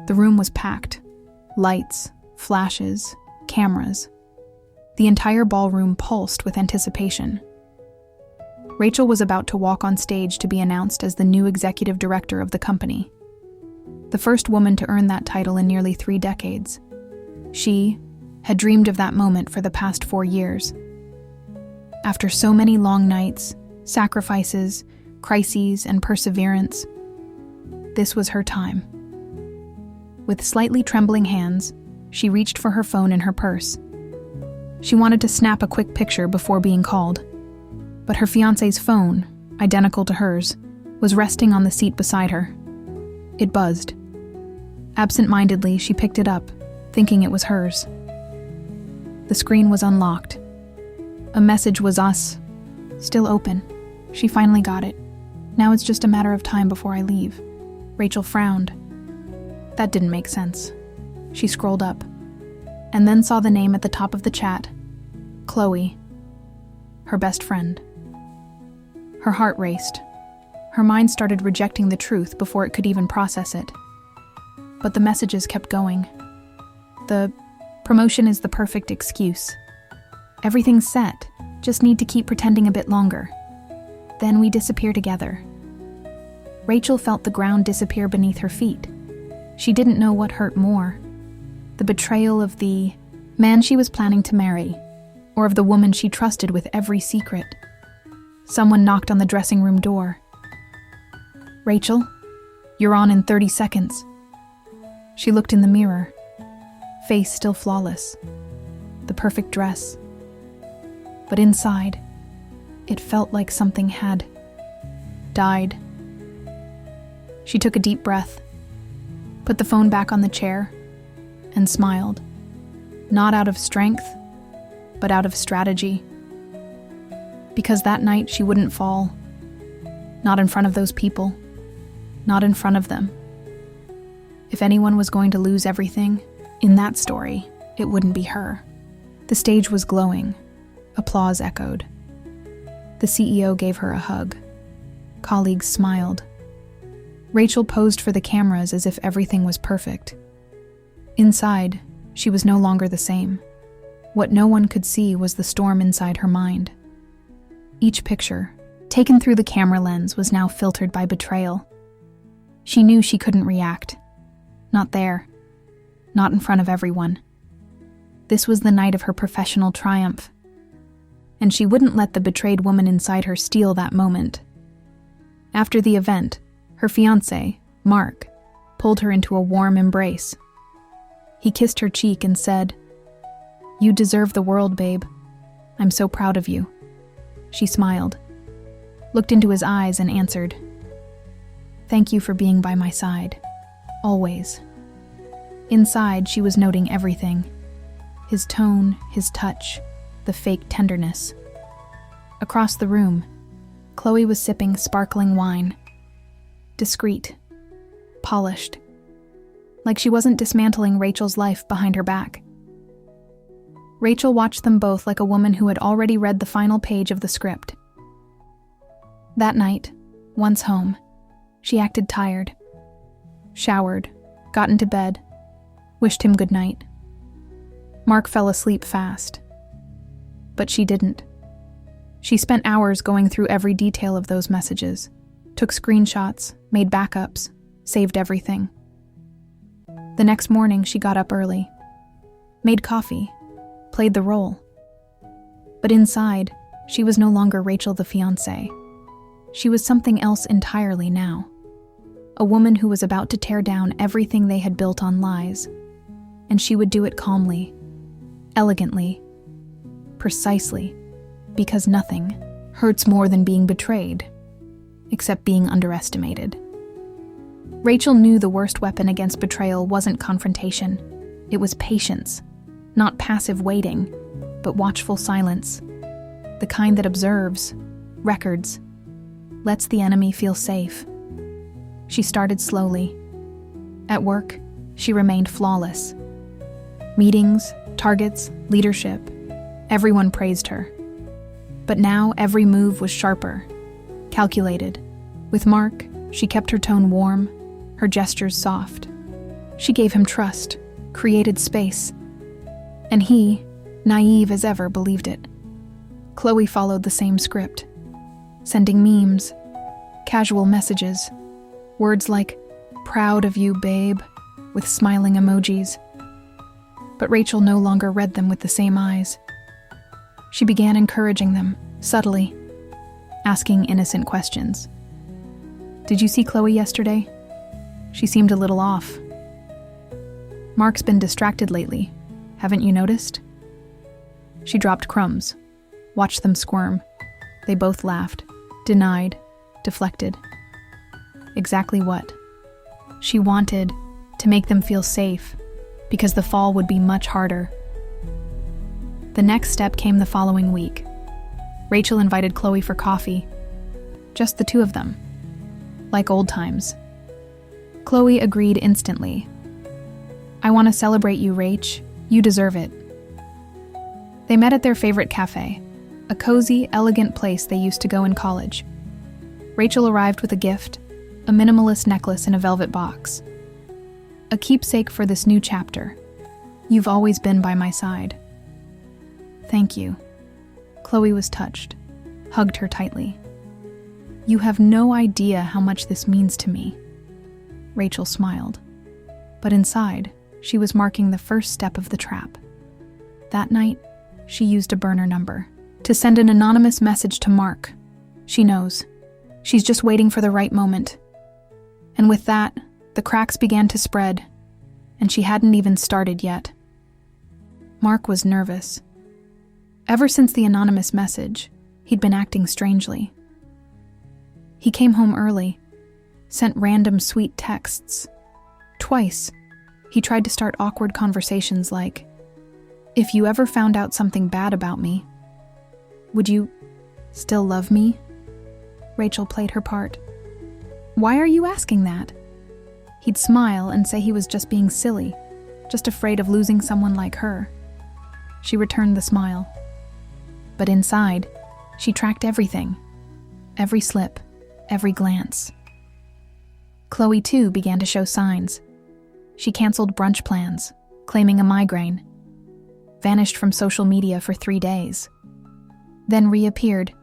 The room was packed. Lights, flashes, cameras. The entire ballroom pulsed with anticipation. Rachel was about to walk on stage to be announced as the new executive director of the company. The first woman to earn that title in nearly 3 decades. She had dreamed of that moment for the past 4 years. After so many long nights, sacrifices, crises, and perseverance, this was her time. With slightly trembling hands, she reached for her phone in her purse. She wanted to snap a quick picture before being called, but her fiancé's phone, identical to hers, was resting on the seat beside her. It buzzed. Absent-mindedly, she picked it up, thinking it was hers. The screen was unlocked. A message was us, still open. She finally got it. Now it's just a matter of time before I leave. Rachel frowned. That didn't make sense. She scrolled up, and then saw the name at the top of the chat. Chloe. Her best friend. Her heart raced. Her mind started rejecting the truth before it could even process it. But the messages kept going. The promotion is the perfect excuse. Everything's set, just need to keep pretending a bit longer. Then we disappear together. Rachel felt the ground disappear beneath her feet. She didn't know what hurt more. The betrayal of the man she was planning to marry, or of the woman she trusted with every secret. Someone knocked on the dressing room door. Rachel, you're on in 30 seconds. She looked in the mirror. Face still flawless. The perfect dress. But inside, it felt like something had died. She took a deep breath, put the phone back on the chair, and smiled. Not out of strength, but out of strategy. Because that night she wouldn't fall. Not in front of those people. Not in front of them. If anyone was going to lose everything, in that story, it wouldn't be her. The stage was glowing. Applause echoed. The CEO gave her a hug. Colleagues smiled. Rachel posed for the cameras as if everything was perfect. Inside, she was no longer the same. What no one could see was the storm inside her mind. Each picture, taken through the camera lens, was now filtered by betrayal. She knew she couldn't react. Not there. Not in front of everyone. This was the night of her professional triumph. And she wouldn't let the betrayed woman inside her steal that moment. After the event, her fiancé, Mark, pulled her into a warm embrace. He kissed her cheek and said, "You deserve the world, babe. I'm so proud of you." She smiled, looked into his eyes and answered, "Thank you for being by my side. Always." Inside, she was noting everything. His tone, his touch, the fake tenderness. Across the room, Chloe was sipping sparkling wine. Discreet, polished, like she wasn't dismantling Rachel's life behind her back. Rachel watched them both like a woman who had already read the final page of the script. That night, once home, she acted tired. Showered, got into bed, wished him good night. Mark fell asleep fast. But she didn't. She spent hours going through every detail of those messages, took screenshots, made backups, saved everything. The next morning, she got up early, made coffee, played the role. But inside, she was no longer Rachel the fiancée. She was something else entirely now. A woman who was about to tear down everything they had built on lies. And she would do it calmly, elegantly, precisely, because nothing hurts more than being betrayed, except being underestimated. Rachel knew the worst weapon against betrayal wasn't confrontation. It was patience, not passive waiting, but watchful silence, the kind that observes, records, lets the enemy feel safe. She started slowly. At work, she remained flawless. Meetings, targets, leadership, everyone praised her. But now every move was sharper, calculated. With Mark, she kept her tone warm, her gestures soft. She gave him trust, created space, and he, naive as ever, believed it. Chloe followed the same script, sending memes, casual messages, words like, "Proud of you, babe," with smiling emojis. But Rachel no longer read them with the same eyes. She began encouraging them, subtly, asking innocent questions. "Did you see Chloe yesterday? She seemed a little off. Mark's been distracted lately. Haven't you noticed?" She dropped crumbs, watched them squirm. They both laughed, denied, deflected. Exactly what? She wanted to make them feel safe, because the fall would be much harder. The next step came the following week. Rachel invited Chloe for coffee. Just the two of them. Like old times. Chloe agreed instantly. "I want to celebrate you, Rach. You deserve it." They met at their favorite cafe, a cozy, elegant place they used to go in college. Rachel arrived with a gift, a minimalist necklace in a velvet box. "A keepsake for this new chapter. You've always been by my side." "Thank you." Chloe was touched, hugged her tightly. "You have no idea how much this means to me." Rachel smiled. But inside, she was marking the first step of the trap. That night, she used a burner number to send an anonymous message to Mark. She knows. She's just waiting for the right moment. And with that, the cracks began to spread, and she hadn't even started yet. Mark was nervous. Ever since the anonymous message, he'd been acting strangely. He came home early, sent random sweet texts. Twice, he tried to start awkward conversations like, "If you ever found out something bad about me, would you still love me?" Rachel played her part. "Why are you asking that?" He'd smile and say he was just being silly, just afraid of losing someone like her. She returned the smile. But inside, she tracked everything. Every slip, every glance. Chloe, too, began to show signs. She canceled brunch plans, claiming a migraine. Vanished from social media for 3 days. Then reappeared,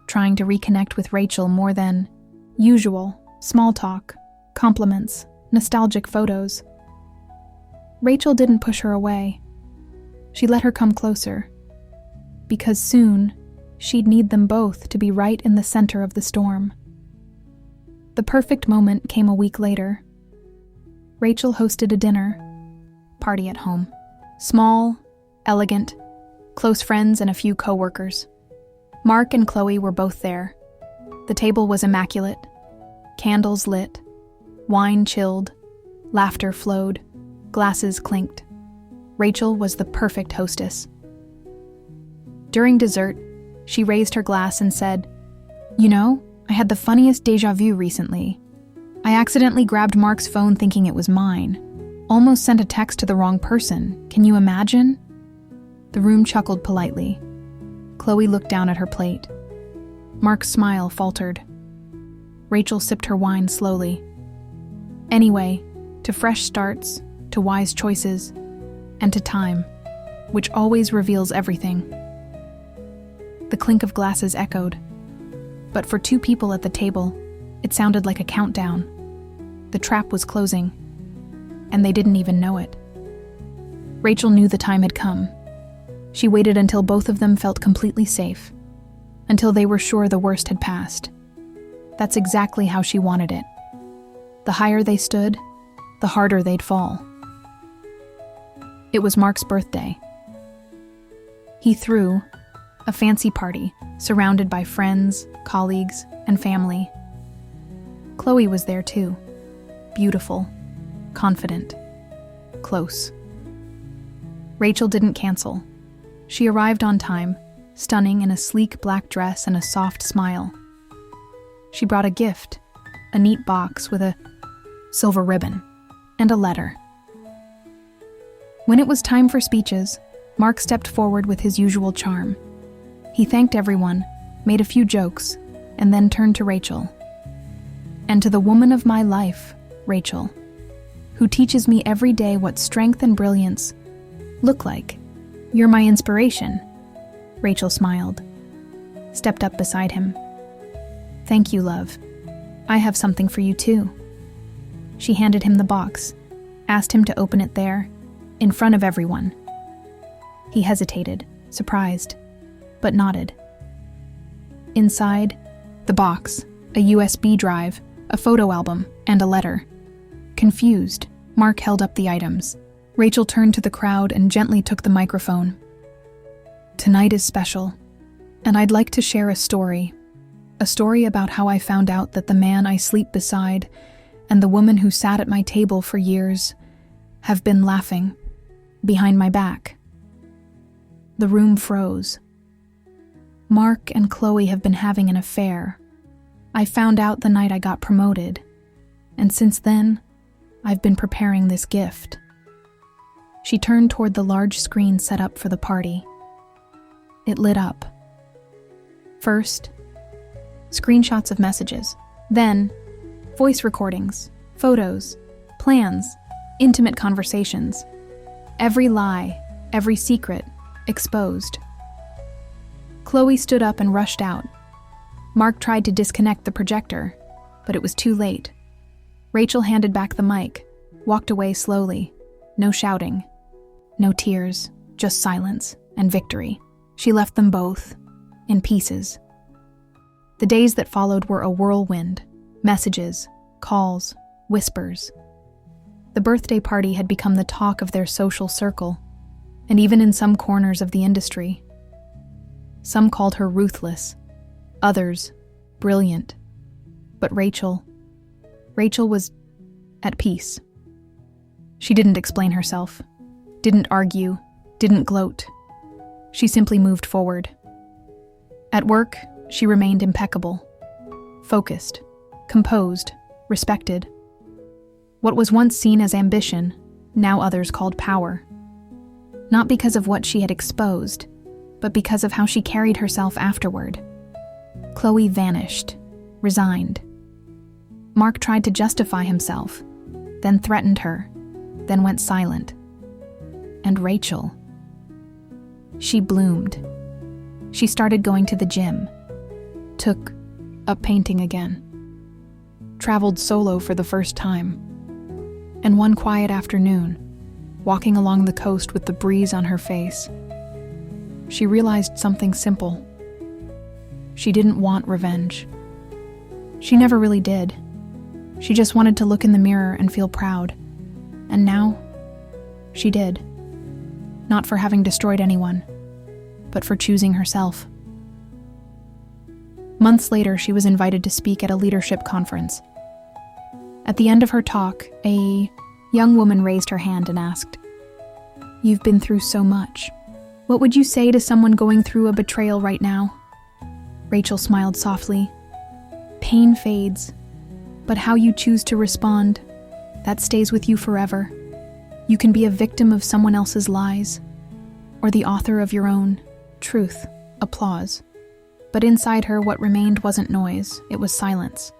trying to reconnect with Rachel more than usual, small talk, compliments, nostalgic photos. Rachel didn't push her away. She let her come closer. Because soon, she'd need them both to be right in the center of the storm. The perfect moment came a week later. Rachel hosted a dinner party at home. Small, elegant, close friends and a few co-workers. Mark and Chloe were both there. The table was immaculate. Candles lit. Wine chilled. Laughter flowed. Glasses clinked. Rachel was the perfect hostess. During dessert, she raised her glass and said, "You know, I had the funniest déjà vu recently. I accidentally grabbed Mark's phone thinking it was mine. Almost sent a text to the wrong person. Can you imagine?" The room chuckled politely. Chloe looked down at her plate. Mark's smile faltered. Rachel sipped her wine slowly. Anyway, to fresh starts, to wise choices, and to time, which always reveals everything. The clink of glasses echoed. But for two people at the table, it sounded like a countdown. The trap was closing, and they didn't even know it. Rachel knew the time had come. She waited until both of them felt completely safe, until they were sure the worst had passed. That's exactly how she wanted it. The higher they stood, the harder they'd fall. It was Mark's birthday. He threw a fancy party, surrounded by friends, colleagues, and family. Chloe was there too. Beautiful, confident, close. Rachel didn't cancel. She arrived on time, stunning in a sleek black dress and a soft smile. She brought a gift, a neat box with a silver ribbon and a letter. When it was time for speeches, Mark stepped forward with his usual charm. He thanked everyone, made a few jokes, and then turned to Rachel. "And to the woman of my life, Rachel, who teaches me every day what strength and brilliance look like. You're my inspiration." Rachel smiled, stepped up beside him. "Thank you, love. I have something for you too." She handed him the box, asked him to open it there, in front of everyone. He hesitated, surprised, but nodded. Inside, the box, a USB drive, a photo album, and a letter. Confused, Mark held up the items. Rachel turned to the crowd and gently took the microphone. "Tonight is special, and I'd like to share a story about how I found out that the man I sleep beside and the woman who sat at my table for years have been laughing behind my back." The room froze. "Mark and Chloe have been having an affair. I found out the night I got promoted, and since then, I've been preparing this gift." She turned toward the large screen set up for the party. It lit up. First, screenshots of messages. Then, voice recordings, photos, plans, intimate conversations. Every lie, every secret, exposed. Chloe stood up and rushed out. Mark tried to disconnect the projector, but it was too late. Rachel handed back the mic, walked away slowly. No shouting, no tears, just silence and victory. She left them both, in pieces. The days that followed were a whirlwind. Messages, calls, whispers. The birthday party had become the talk of their social circle, and even in some corners of the industry. Some called her ruthless, others brilliant. But Rachel was at peace. She didn't explain herself, didn't argue, didn't gloat. She simply moved forward. At work, she remained impeccable, focused, composed, respected. What was once seen as ambition, now others called power. Not because of what she had exposed, but because of how she carried herself afterward. Chloe vanished, resigned. Mark tried to justify himself, then threatened her, then went silent. And Rachel, she bloomed. She started going to the gym, took up painting again, traveled solo for the first time. And one quiet afternoon, walking along the coast with the breeze on her face, she realized something simple. She didn't want revenge. She never really did. She just wanted to look in the mirror and feel proud. And now, she did. Not for having destroyed anyone, but for choosing herself. Months later, she was invited to speak at a leadership conference. At the end of her talk, a young woman raised her hand and asked, "You've been through so much. What would you say to someone going through a betrayal right now?" Rachel smiled softly. "Pain fades, but how you choose to respond, that stays with you forever. You can be a victim of someone else's lies, or the author of your own truth, applause." But inside her, what remained wasn't noise, it was silence,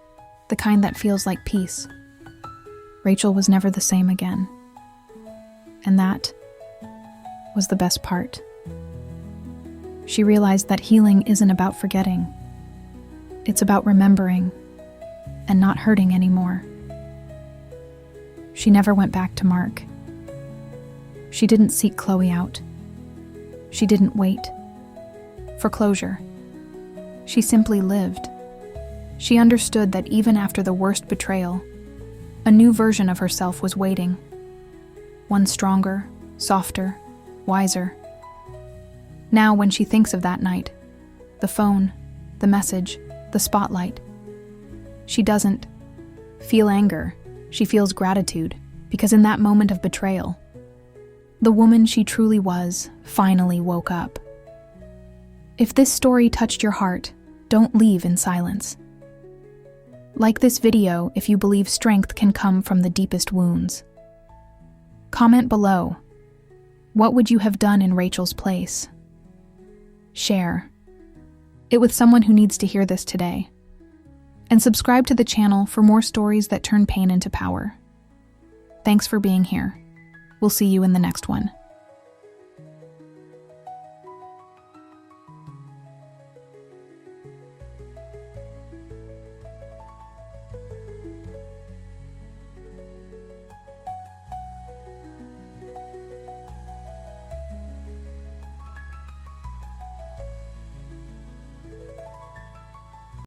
the kind that feels like peace. Rachel was never the same again. And that was the best part. She realized that healing isn't about forgetting. It's about remembering and not hurting anymore. She never went back to Mark. She didn't seek Chloe out. She didn't wait for closure. She simply lived. She understood that even after the worst betrayal, a new version of herself was waiting. One stronger, softer, wiser. Now, when she thinks of that night, the phone, the message, the spotlight, she doesn't feel anger. She feels gratitude, because in that moment of betrayal, the woman she truly was finally woke up. If this story touched your heart, don't leave in silence. Like this video if you believe strength can come from the deepest wounds. Comment below. What would you have done in Rachel's place? Share it with someone who needs to hear this today. And subscribe to the channel for more stories that turn pain into power. Thanks for being here. We'll see you in the next one.